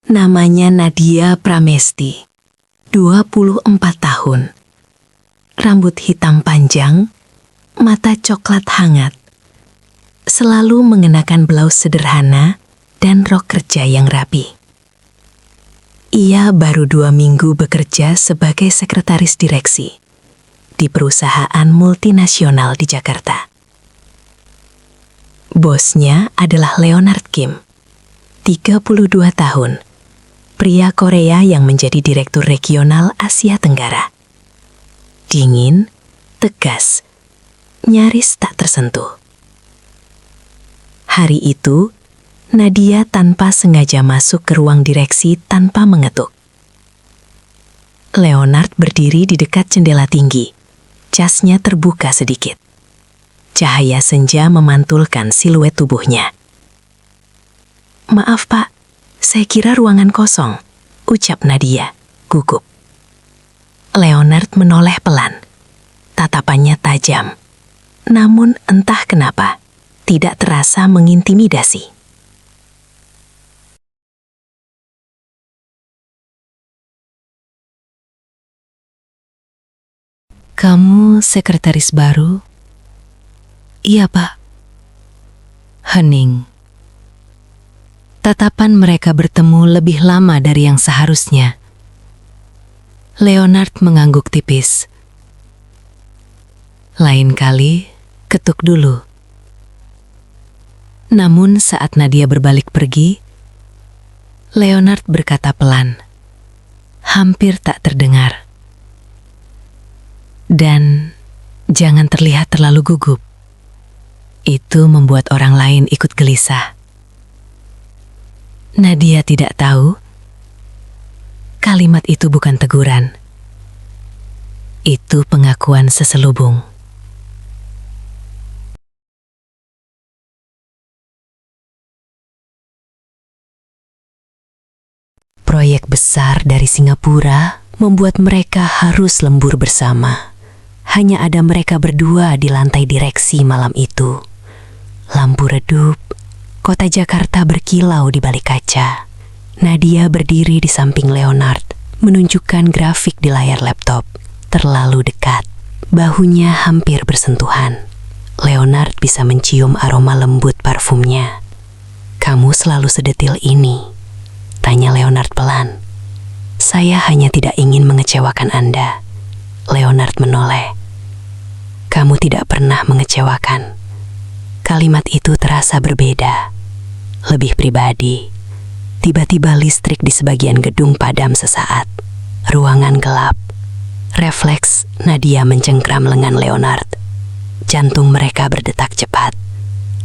Namanya Nadia Pramesti, 24 tahun. Rambut hitam panjang, mata coklat hangat. Selalu mengenakan blaus sederhana dan rok kerja yang rapi. Ia baru 2 minggu bekerja sebagai sekretaris direksi di perusahaan multinasional di Jakarta. Bosnya adalah Leonard Kim, 32 tahun, pria Korea yang menjadi direktur regional Asia Tenggara. Dingin, tegas, nyaris tak tersentuh. Hari itu, Nadia tanpa sengaja masuk ke ruang direksi tanpa mengetuk. Leonard berdiri di dekat jendela tinggi. Jasnya terbuka sedikit. Cahaya senja memantulkan siluet tubuhnya. "Maaf, Pak, saya kira ruangan kosong," ucap Nadia, gugup. Leonard menoleh pelan. Tatapannya tajam. Namun entah kenapa, tidak terasa mengintimidasi. "Kamu sekretaris baru?" "Iya, Pak." Hening. Tatapan mereka bertemu lebih lama dari yang seharusnya. Leonard mengangguk tipis. "Lain kali, ketuk dulu." Namun saat Nadia berbalik pergi, Leonard berkata pelan, hampir tak terdengar, "Dan jangan terlihat terlalu gugup. Itu membuat orang lain ikut gelisah." Nadia tidak tahu, kalimat itu bukan teguran. Itu pengakuan seselubung. Proyek besar dari Singapura membuat mereka harus lembur bersama. Hanya ada mereka berdua di lantai direksi malam itu. Lampu redup, kota Jakarta berkilau di balik kaca. Nadia berdiri di samping Leonard, menunjukkan grafik di layar laptop. Terlalu dekat, bahunya hampir bersentuhan. Leonard bisa mencium aroma lembut parfumnya. "Kamu selalu sedetil ini?" tanya Leonard pelan. "Saya hanya tidak ingin mengecewakan Anda." Leonard menoleh. "Kamu tidak pernah mengecewakan." Kalimat itu terasa berbeda, lebih pribadi. Tiba-tiba listrik di sebagian gedung padam sesaat. Ruangan gelap. Refleks Nadia mencengkram lengan Leonard. Jantung mereka berdetak cepat.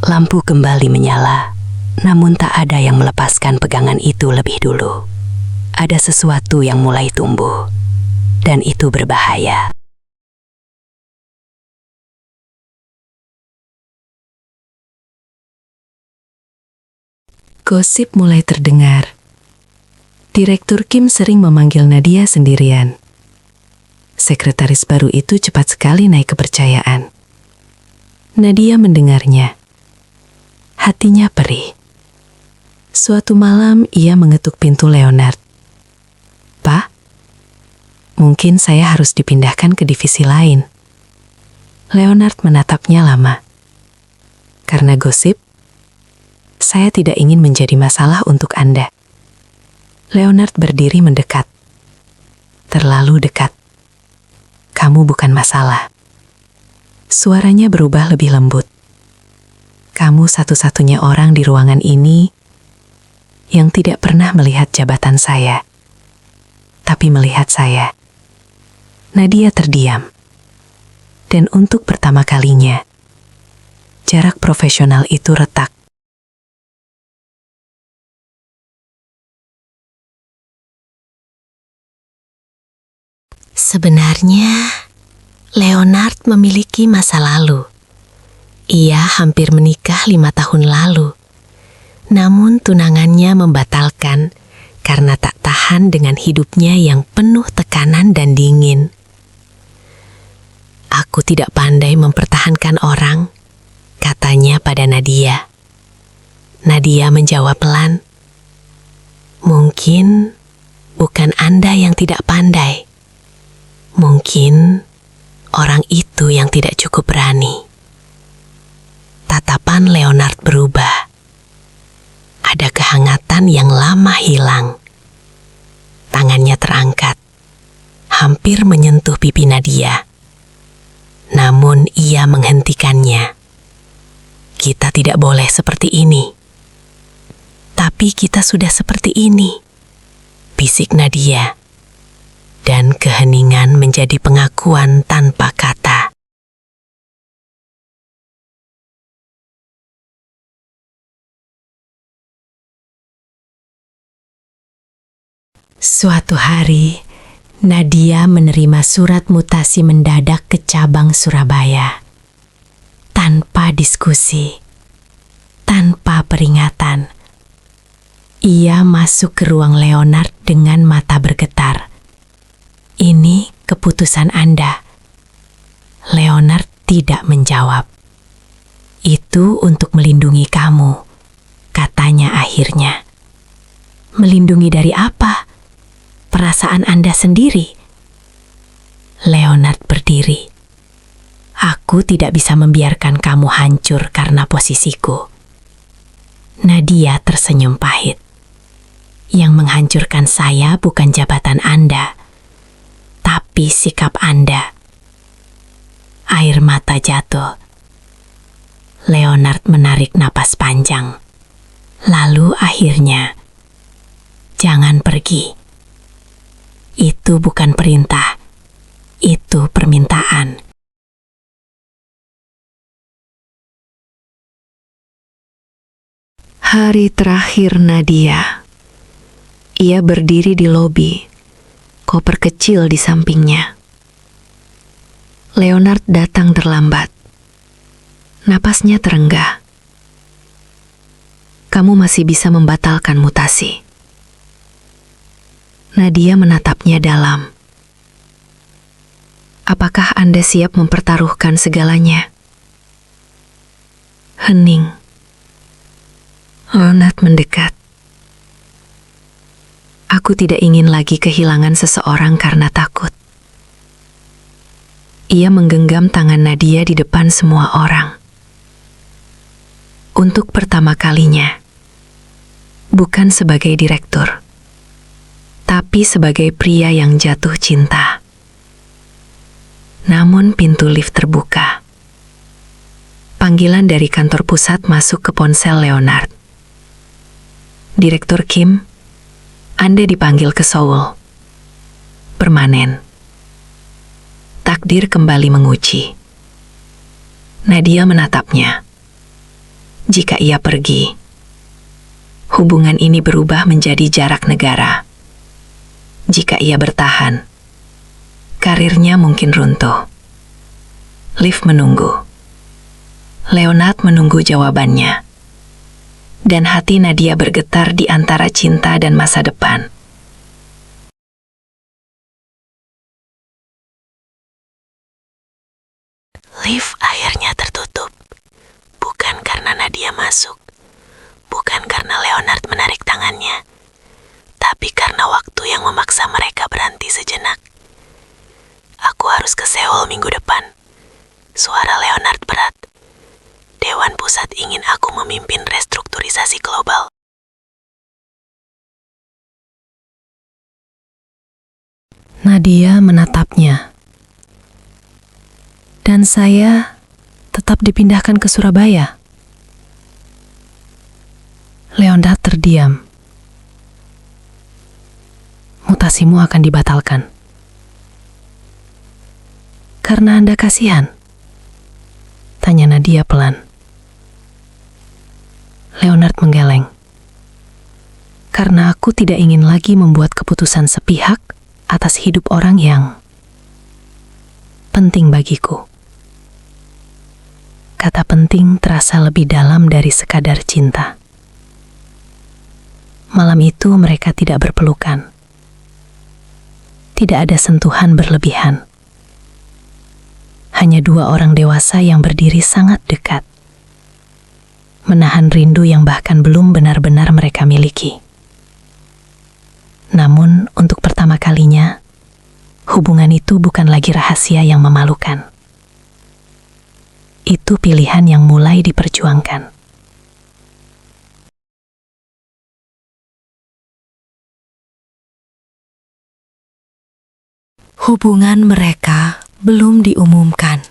Lampu kembali menyala, namun tak ada yang melepaskan pegangan itu lebih dulu. Ada sesuatu yang mulai tumbuh, dan itu berbahaya. Gosip mulai terdengar. Direktur Kim sering memanggil Nadia sendirian. Sekretaris baru itu cepat sekali naik kepercayaan. Nadia mendengarnya. Hatinya perih. Suatu malam ia mengetuk pintu Leonard. "Pak, mungkin saya harus dipindahkan ke divisi lain." Leonard menatapnya lama. "Karena gosip, saya tidak ingin menjadi masalah untuk Anda." Leonard berdiri mendekat. Terlalu dekat. "Kamu bukan masalah." Suaranya berubah lebih lembut. "Kamu satu-satunya orang di ruangan ini yang tidak pernah melihat jabatan saya, tapi melihat saya." Nadia terdiam. Dan untuk pertama kalinya, jarak profesional itu retak. Sebenarnya, Leonard memiliki masa lalu. Ia hampir menikah 5 tahun lalu. Namun tunangannya membatalkan karena tak tahan dengan hidupnya yang penuh tekanan dan dingin. "Aku tidak pandai mempertahankan orang," katanya pada Nadia. Nadia menjawab pelan, Mungkin bukan Anda yang tidak pandai. Mungkin orang itu yang tidak cukup berani. Tatapan Leonard berubah. Ada kehangatan yang lama hilang. Tangannya terangkat, hampir menyentuh pipi Nadia. Namun ia menghentikannya. Kita tidak boleh seperti ini. Tapi kita sudah seperti ini, bisik Nadia. Dan keheningan menjadi pengakuan tanpa kata. Suatu hari, Nadia menerima surat mutasi mendadak ke cabang Surabaya. Tanpa diskusi, tanpa peringatan, ia masuk ke ruang Leonard dengan mata bergetar. Ini keputusan Anda. Leonard tidak menjawab. Itu untuk melindungi kamu, katanya akhirnya. Melindungi dari apa? Perasaan Anda sendiri. Leonard berdiri. Aku tidak bisa membiarkan kamu hancur karena posisiku. Nadia tersenyum pahit. Yang menghancurkan saya bukan jabatan Anda, tapi sikap Anda. Air mata jatuh. Leonard menarik napas panjang. Lalu akhirnya, jangan pergi. Itu bukan perintah, itu permintaan. Hari terakhir Nadia. Ia berdiri di lobi, koper kecil di sampingnya. Leonard datang terlambat. Napasnya terenggah. Kamu masih bisa membatalkan mutasi. Nadia menatapnya dalam. Apakah Anda siap mempertaruhkan segalanya? Hening. Leonard mendekat. Aku tidak ingin lagi kehilangan seseorang karena takut. Ia menggenggam tangan Nadia di depan semua orang. Untuk pertama kalinya, bukan sebagai direktur, tapi sebagai pria yang jatuh cinta. Namun pintu lift terbuka. Panggilan dari kantor pusat masuk ke ponsel Leonard. Direktur Kim, Anda dipanggil ke Seoul. Permanen. Takdir kembali menguji. Nadia menatapnya. Jika ia pergi, hubungan ini berubah menjadi jarak negara. Jika ia bertahan, karirnya mungkin runtuh. Liv menunggu. Leonard menunggu jawabannya. Dan hati Nadia bergetar di antara cinta dan masa depan. Liv akhirnya tertutup. Bukan karena Nadia masuk. Bukan karena Leonard menarik tangannya. Tapi karena waktu yang memaksa mereka berhenti sejenak. Aku harus ke Seoul minggu depan. Suara Leonard berat. Dewan Pusat ingin aku memimpin restrukturisasi global. Nadia menatapnya. Dan saya tetap dipindahkan ke Surabaya. Leonard terdiam. Mutasimu akan dibatalkan. Karena Anda kasihan? Tanya Nadia pelan. Leonard menggeleng. Karena aku tidak ingin lagi membuat keputusan sepihak atas hidup orang yang penting bagiku. Kata penting terasa lebih dalam dari sekadar cinta. Malam itu mereka tidak berpelukan. Tidak ada sentuhan berlebihan. Hanya dua orang dewasa yang berdiri sangat dekat. Menahan rindu yang bahkan belum benar-benar mereka miliki. pertama kalinya, hubungan itu bukan lagi rahasia yang memalukan. Itu pilihan yang mulai diperjuangkan. Hubungan mereka belum diumumkan.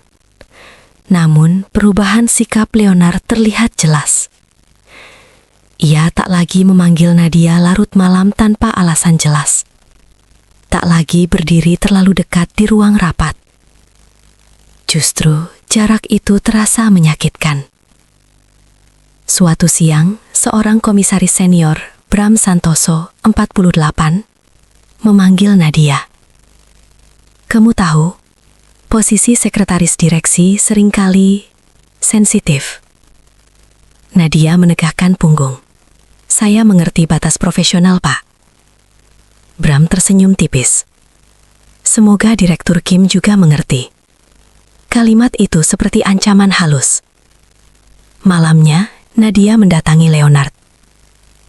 Namun, perubahan sikap Leonard terlihat jelas. Ia tak lagi memanggil Nadia larut malam tanpa alasan jelas. Tak lagi berdiri terlalu dekat di ruang rapat. Justru, jarak itu terasa menyakitkan. Suatu siang, seorang komisaris senior, Bram Santoso, 48, memanggil Nadia. Kamu tahu, posisi sekretaris direksi seringkali sensitif. Nadia menegakkan punggung. Saya mengerti batas profesional, Pak. Bram tersenyum tipis. Semoga Direktur Kim juga mengerti. Kalimat itu seperti ancaman halus. Malamnya, Nadia mendatangi Leonard.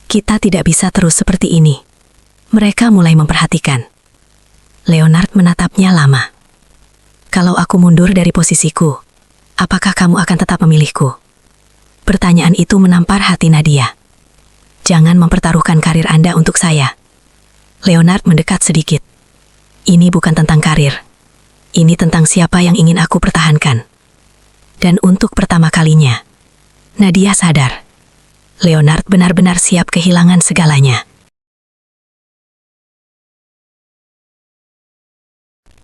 Kita tidak bisa terus seperti ini. Mereka mulai memperhatikan. Leonard menatapnya lama. Kalau aku mundur dari posisiku, apakah kamu akan tetap memilihku? Pertanyaan itu menampar hati Nadia. Jangan mempertaruhkan karir Anda untuk saya. Leonard mendekat sedikit. Ini bukan tentang karir. Ini tentang siapa yang ingin aku pertahankan. Dan untuk pertama kalinya, Nadia sadar. Leonard benar-benar siap kehilangan segalanya.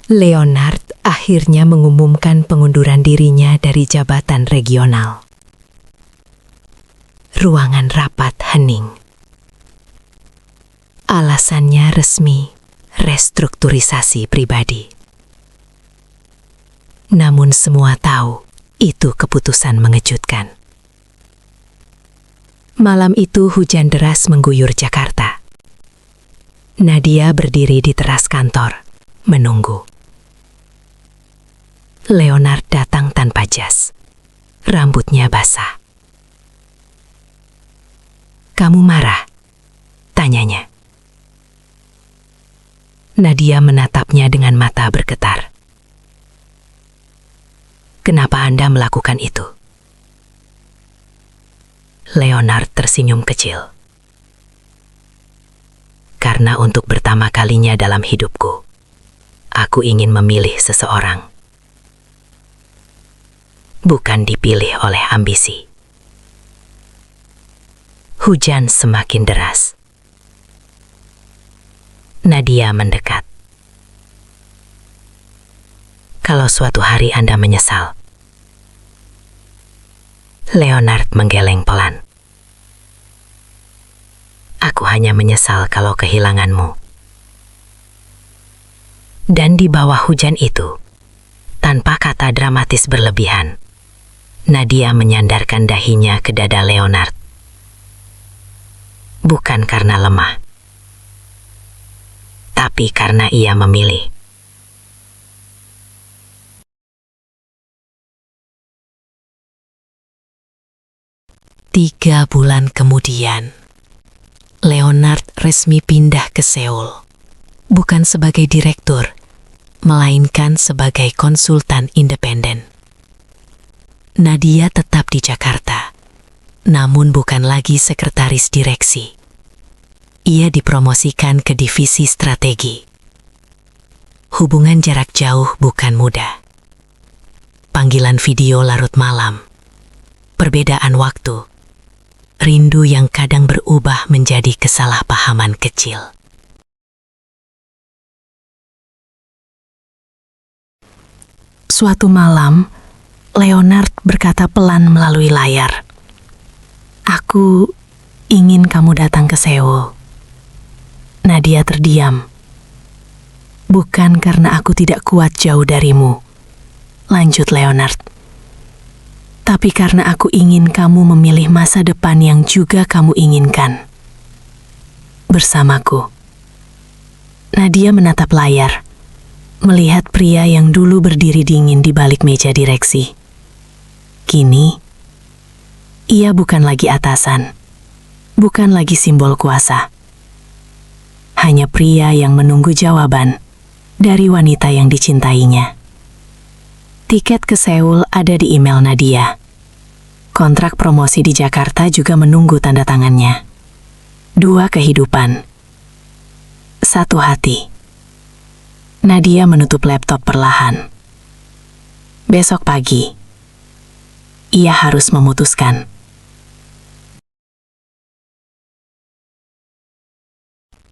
Leonard akhirnya mengumumkan pengunduran dirinya dari jabatan regional. Ruangan rapat hening. Alasannya resmi, restrukturisasi pribadi. Namun semua tahu, itu keputusan mengejutkan. Malam itu hujan deras mengguyur Jakarta. Nadia berdiri di teras kantor, menunggu. Leonard datang tanpa jas. Rambutnya basah. Kamu marah? Tanyanya. Nadia menatapnya dengan mata bergetar. Kenapa Anda melakukan itu? Leonard tersenyum kecil. Karena untuk pertama kalinya dalam hidupku, aku ingin memilih seseorang. Bukan dipilih oleh ambisi. Hujan semakin deras. Nadia mendekat. Kalau suatu hari Anda menyesal. Leonard menggeleng pelan. Aku hanya menyesal kalau kehilanganmu. Dan di bawah hujan itu, tanpa kata dramatis berlebihan, Nadia menyandarkan dahinya ke dada Leonard. Bukan karena lemah, tapi karena ia memilih. Tiga bulan kemudian, Leonard resmi pindah ke Seoul. Bukan sebagai direktur, melainkan sebagai konsultan independen. Nadia tetap di Jakarta, namun bukan lagi sekretaris direksi. Ia dipromosikan ke divisi strategi. Hubungan jarak jauh bukan mudah. Panggilan video larut malam. Perbedaan waktu. Rindu yang kadang berubah menjadi kesalahpahaman kecil. Suatu malam, Leonard berkata pelan melalui layar. Aku ingin kamu datang ke Seoul. Nadia terdiam. Bukan karena aku tidak kuat jauh darimu, lanjut Leonard. Tapi karena aku ingin kamu memilih masa depan yang juga kamu inginkan. Bersamaku. Nadia menatap layar, melihat pria yang dulu berdiri dingin di balik meja direksi. Kini, ia bukan lagi atasan, bukan lagi simbol kuasa. Hanya pria yang menunggu jawaban dari wanita yang dicintainya. Tiket ke Seoul ada di email Nadia. Kontrak promosi di Jakarta juga menunggu tanda tangannya. 2 kehidupan, 1 hati. Nadia menutup laptop perlahan. Besok pagi, ia harus memutuskan.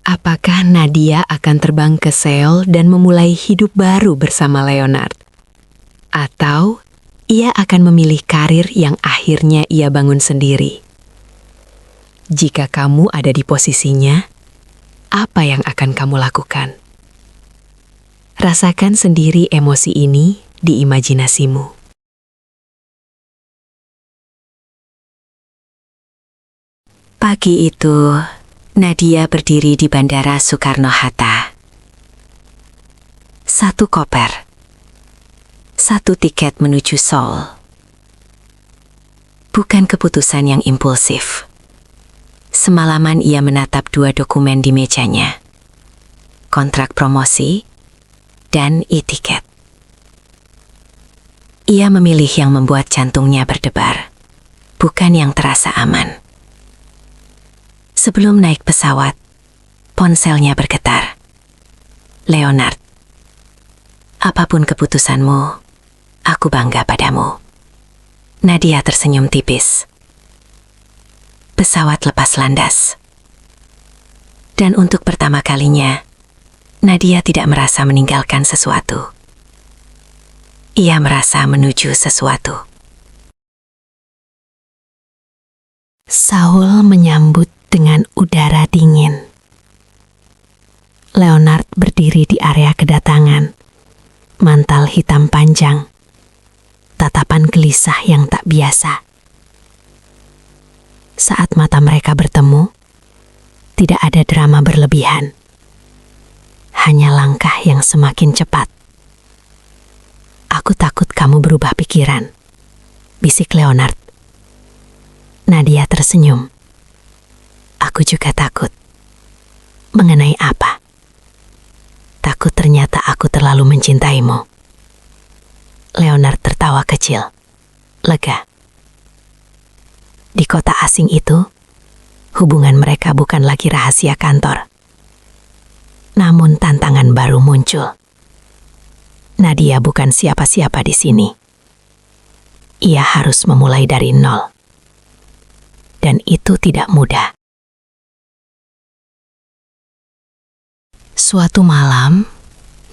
Apakah Nadia akan terbang ke Seoul dan memulai hidup baru bersama Leonard? Atau ia akan memilih karir yang akhirnya ia bangun sendiri? Jika kamu ada di posisinya, apa yang akan kamu lakukan? Rasakan sendiri emosi ini di imajinasimu. Pagi itu, Nadia berdiri di Bandara Soekarno-Hatta. 1 koper, 1 tiket menuju Seoul. Bukan keputusan yang impulsif. Semalaman ia menatap 2 dokumen di mejanya. Kontrak promosi dan e-tiket. Ia memilih yang membuat jantungnya berdebar, bukan yang terasa aman. Sebelum naik pesawat, ponselnya bergetar. Leonard, apapun keputusanmu, aku bangga padamu. Nadia tersenyum tipis. Pesawat lepas landas. Dan untuk pertama kalinya, Nadia tidak merasa meninggalkan sesuatu. Ia merasa menuju sesuatu. Seoul menyambut dengan udara dingin. Leonard berdiri di area kedatangan, mantel hitam panjang, tatapan gelisah yang tak biasa. Saat mata mereka bertemu, tidak ada drama berlebihan. Hanya langkah yang semakin cepat. Aku takut kamu berubah pikiran, bisik Leonard. Nadia tersenyum. Aku juga takut. Mengenai apa? Takut ternyata aku terlalu mencintaimu. Leonard tertawa kecil, lega. Di kota asing itu, hubungan mereka bukan lagi rahasia kantor. Namun tantangan baru muncul. Nadia bukan siapa-siapa di sini. Ia harus memulai dari nol. Dan itu tidak mudah. Suatu malam,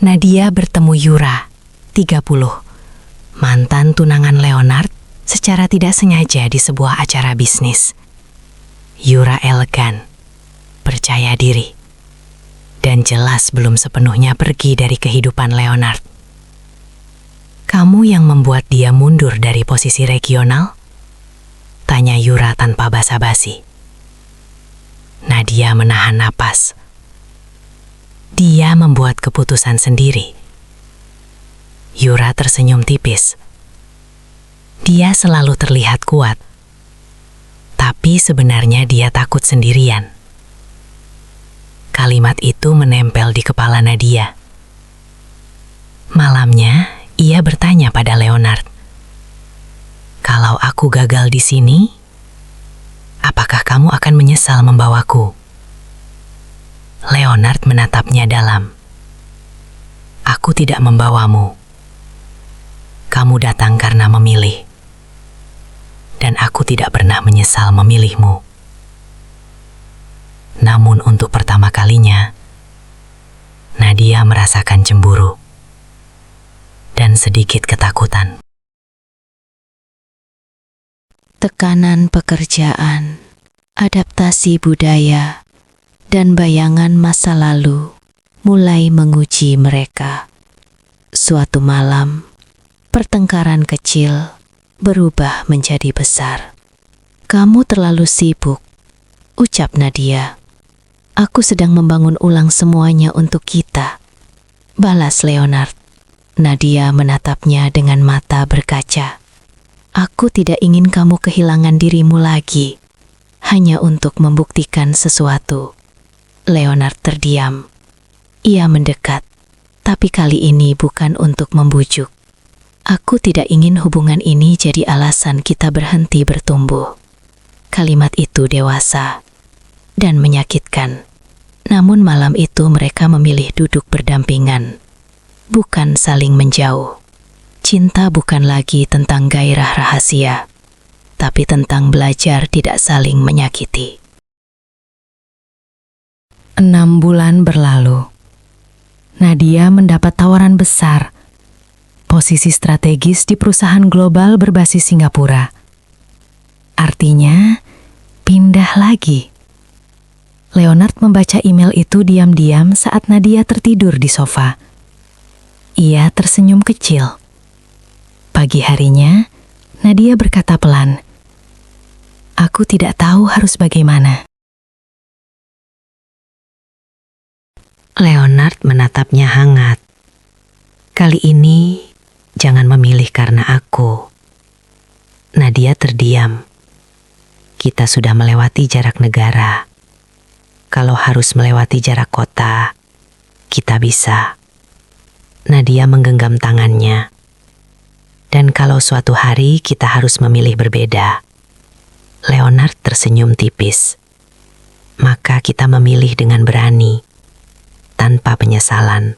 Nadia bertemu Yura, 30, mantan tunangan Leonard, secara tidak sengaja di sebuah acara bisnis. Yura elegan, percaya diri, dan jelas belum sepenuhnya pergi dari kehidupan Leonard. Kamu yang membuat dia mundur dari posisi regional? Tanya Yura tanpa basa-basi. Nadia menahan napas. Dia membuat keputusan sendiri. Yura tersenyum tipis. Dia selalu terlihat kuat, tapi sebenarnya dia takut sendirian. Kalimat itu menempel di kepala Nadia. Malamnya, ia bertanya pada Leonard, "Kalau aku gagal di sini, apakah kamu akan menyesal membawaku?" Leonard menatapnya dalam. "Aku tidak membawamu. Kamu datang karena memilih. Dan aku tidak pernah menyesal memilihmu. Namun untuk pertama kalinya, Nadia merasakan cemburu dan sedikit ketakutan. Tekanan pekerjaan, adaptasi budaya, dan bayangan masa lalu mulai menguji mereka. Suatu malam, pertengkaran kecil berubah menjadi besar. "Kamu terlalu sibuk," ucap Nadia. "Aku sedang membangun ulang semuanya untuk kita," balas Leonard. Nadia menatapnya dengan mata berkaca. "Aku tidak ingin kamu kehilangan dirimu lagi, hanya untuk membuktikan sesuatu." Leonard terdiam. Ia mendekat, tapi kali ini bukan untuk membujuk. Aku tidak ingin hubungan ini jadi alasan kita berhenti bertumbuh. Kalimat itu dewasa dan menyakitkan. Namun malam itu mereka memilih duduk berdampingan, bukan saling menjauh. Cinta bukan lagi tentang gairah rahasia, tapi tentang belajar tidak saling menyakiti. 6 bulan berlalu. Nadia mendapat tawaran besar, posisi strategis di perusahaan global berbasis Singapura. Artinya, pindah lagi. Leonard membaca email itu diam-diam saat Nadia tertidur di sofa. Ia tersenyum kecil. Pagi harinya, Nadia berkata pelan, "Aku tidak tahu harus bagaimana." Leonard menatapnya hangat. "Kali ini, jangan memilih karena aku." Nadia terdiam. "Kita sudah melewati jarak negara. Kalau harus melewati jarak kota, kita bisa." Nadia menggenggam tangannya. "Dan kalau suatu hari kita harus memilih berbeda." Leonard tersenyum tipis. "Maka kita memilih dengan berani, tanpa penyesalan."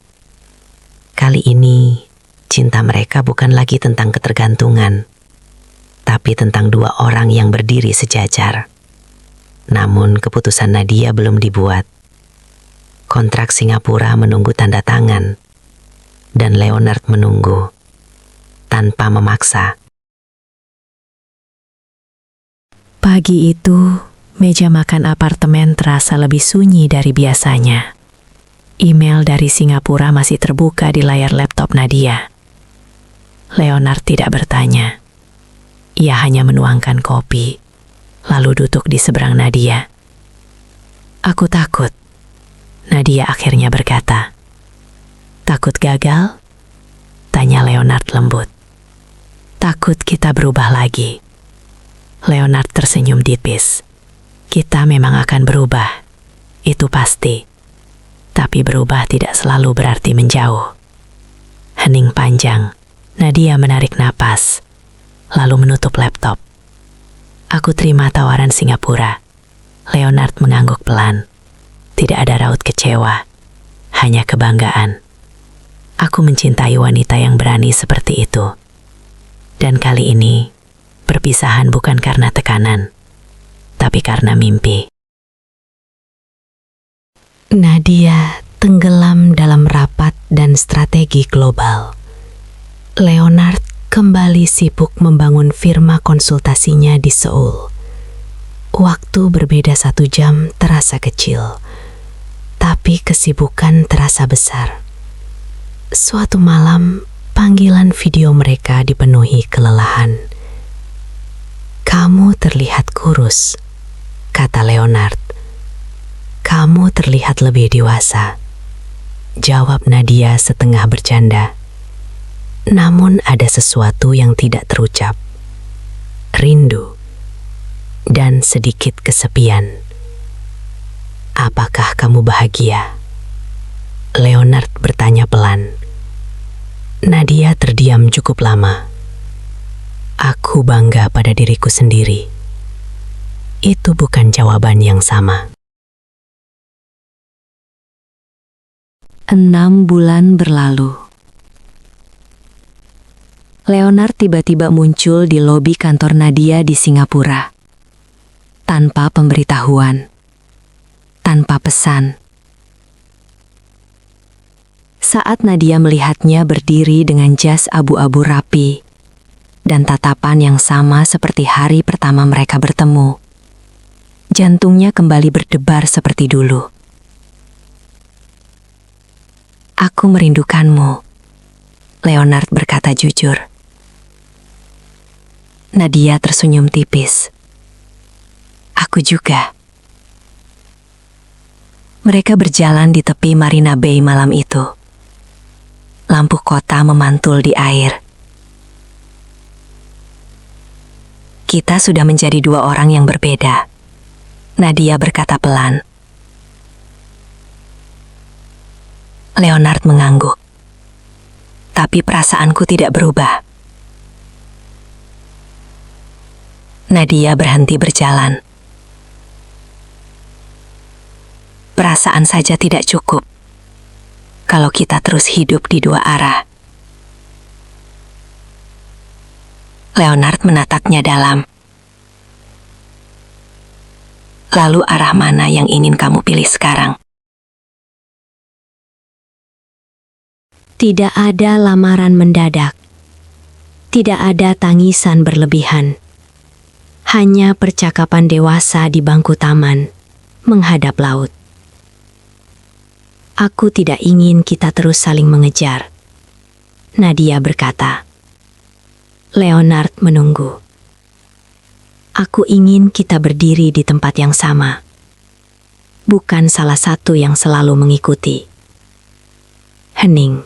Kali ini, cinta mereka bukan lagi tentang ketergantungan, tapi tentang 2 orang yang berdiri sejajar. Namun keputusan Nadia belum dibuat. Kontrak Singapura menunggu tanda tangan, dan Leonard menunggu, tanpa memaksa. Pagi itu, meja makan apartemen terasa lebih sunyi dari biasanya. Email dari Singapura masih terbuka di layar laptop Nadia. Leonard tidak bertanya. Ia hanya menuangkan kopi, lalu duduk di seberang Nadia. "Aku takut," Nadia akhirnya berkata. "Takut gagal?" tanya Leonard lembut. "Takut kita berubah lagi." Leonard tersenyum tipis. "Kita memang akan berubah, itu pasti. Tapi berubah tidak selalu berarti menjauh." Hening panjang, Nadia menarik napas, lalu menutup laptop. "Aku terima tawaran Singapura." Leonard mengangguk pelan. Tidak ada raut kecewa, hanya kebanggaan. "Aku mencintai wanita yang berani seperti itu. Dan kali ini, perpisahan bukan karena tekanan, tapi karena mimpi." Nadia tenggelam dalam rapat dan strategi global. Leonard kembali sibuk membangun firma konsultasinya di Seoul. Waktu berbeda 1 jam terasa kecil, tapi kesibukan terasa besar. Suatu malam, panggilan video mereka dipenuhi kelelahan. "Kamu terlihat kurus," kata Leonard. "Kamu terlihat lebih dewasa," jawab Nadia setengah bercanda. Namun ada sesuatu yang tidak terucap. Rindu dan sedikit kesepian. "Apakah kamu bahagia?" Leonard bertanya pelan. Nadia terdiam cukup lama. "Aku bangga pada diriku sendiri." Itu bukan jawaban yang sama. 6 bulan berlalu. Leonard tiba-tiba muncul di lobi kantor Nadia di Singapura. Tanpa pemberitahuan, tanpa pesan. Saat Nadia melihatnya berdiri dengan jas abu-abu rapi dan tatapan yang sama seperti hari pertama mereka bertemu, jantungnya kembali berdebar seperti dulu. "Aku merindukanmu," Leonard berkata jujur. Nadia tersenyum tipis. "Aku juga." Mereka berjalan di tepi Marina Bay malam itu. Lampu kota memantul di air. "Kita sudah menjadi 2 orang yang berbeda," Nadia berkata pelan. Leonard mengangguk. Tapi perasaanku tidak berubah. Nadia berhenti berjalan. Perasaan saja tidak cukup kalau kita terus hidup di dua arah. Leonard menatapnya dalam. Lalu arah mana yang ingin kamu pilih sekarang? Tidak ada lamaran mendadak. Tidak ada tangisan berlebihan. Hanya percakapan dewasa di bangku taman, menghadap laut. Aku tidak ingin kita terus saling mengejar. Nadia berkata. Leonard menunggu. Aku ingin kita berdiri di tempat yang sama. Bukan salah satu yang selalu mengikuti. Hening.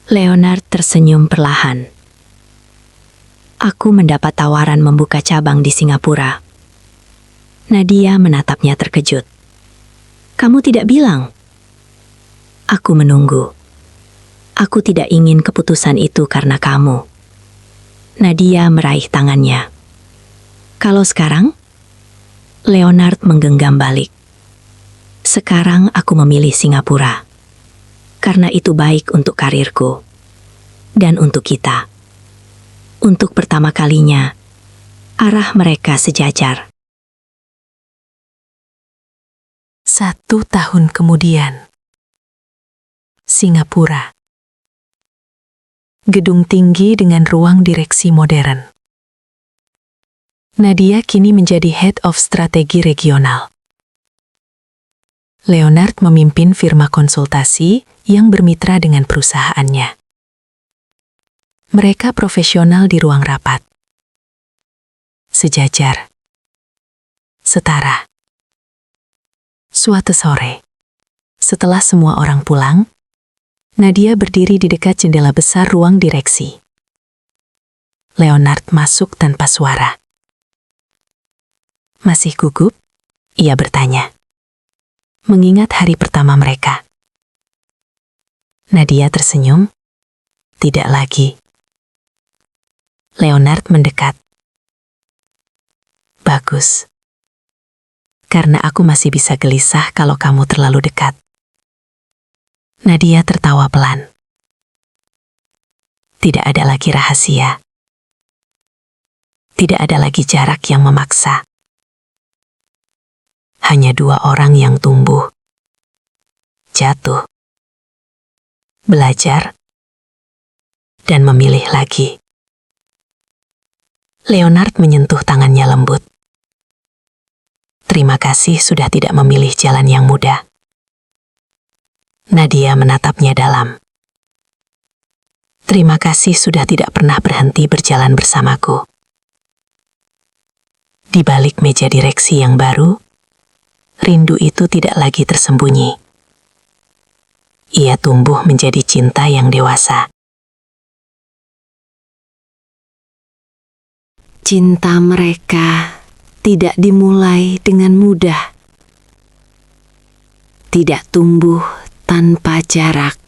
Leonard tersenyum perlahan. Aku mendapat tawaran membuka cabang di Singapura. Nadia menatapnya terkejut. Kamu tidak bilang? Aku menunggu. Aku tidak ingin keputusan itu karena kamu. Nadia meraih tangannya. Kalau sekarang? Leonard menggenggam balik. Sekarang aku memilih Singapura. Karena itu baik untuk karirku. Dan untuk kita. Untuk pertama kalinya, arah mereka sejajar. 1 tahun kemudian. Singapura. Gedung tinggi dengan ruang direksi modern. Nadia kini menjadi Head of Strategi Regional. Leonard memimpin firma konsultasi yang bermitra dengan perusahaannya. Mereka profesional di ruang rapat. Sejajar. Setara. Suatu sore, setelah semua orang pulang, Nadia berdiri di dekat jendela besar ruang direksi. Leonard masuk tanpa suara. Masih gugup? Ia bertanya. Mengingat hari pertama mereka. Nadia tersenyum. Tidak lagi. Leonard mendekat. Bagus. Karena aku masih bisa gelisah kalau kamu terlalu dekat. Nadia tertawa pelan. Tidak ada lagi rahasia. Tidak ada lagi jarak yang memaksa. Hanya 2 orang yang tumbuh, jatuh, belajar, dan memilih lagi. Leonard menyentuh tangannya lembut. Terima kasih sudah tidak memilih jalan yang mudah. Nadia menatapnya dalam. Terima kasih sudah tidak pernah berhenti berjalan bersamaku. Di balik meja direksi yang baru, rindu itu tidak lagi tersembunyi. Ia tumbuh menjadi cinta yang dewasa. Cinta mereka tidak dimulai dengan mudah. Tidak tumbuh tanpa jarak.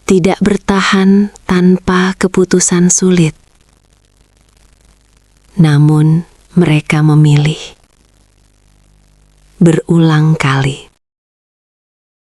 Tidak bertahan tanpa keputusan sulit. Namun mereka memilih berulang kali.